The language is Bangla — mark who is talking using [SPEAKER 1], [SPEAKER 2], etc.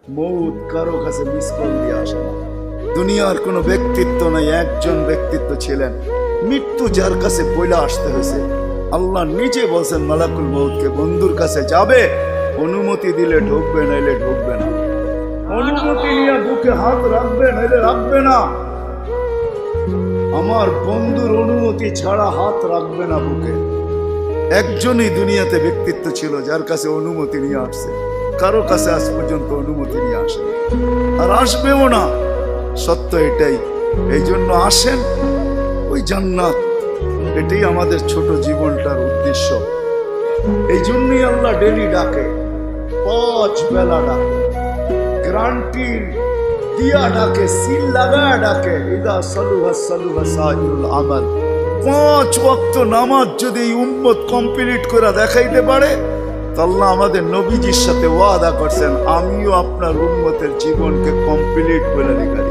[SPEAKER 1] মৌত কারো কাছে মিস কল দিয়ে আসে না। দুনিয়ার কোনো ব্যক্তিত্ব নাই, একজন ব্যক্তিত্ব ছিলেন, মৃত্যু যার কাছে বইলা আসতে হয়েছে। আল্লাহ নিজে বলছেন মালাকুল মৌতকে, বন্ধুর কাছে যাবে, অনুমতি দিলে ঢুকবে, নাইলে ঢুকবে না। অনুমতি নিয়ে বুকে হাত রাখবে, নাইলে রাখবে না। আমার বন্ধুর অনুমতি ছাড়া হাত রাখবে না বুকে। একজনই দুনিয়াতে ব্যক্তিত্ব ছিল যার কাছে অনুমতি নিয়ে আসছে, কারো কাছে আজ পর্যন্ত অনুমতি নিয়ে আসে আর আসবেও না। সত্য এটাই। এই জন্য আসেন, ওই জান্নাত, এটাই আমাদের ছোট জীবনটার উদ্দেশ্য। এই জন্যই আল্লাহ ডেলি ডাকে, 5 বেলা ডাকে, গ্যারান্টি দিয়া ডাকে, সিল লাগায় ডাকে। ইদা সালুহা সালুহা সাইরুল আমাল। 5 ওয়াক্ত নামাজ যদি এই উম্মত কমপ্লিট করে দেখাইতে পারে, তো আল্লাহ আমাদের নবীজির সাথে ওয়াদা করছেন, আমিও আপনার উম্মতের জীবনকে কমপ্লিট করে লিখে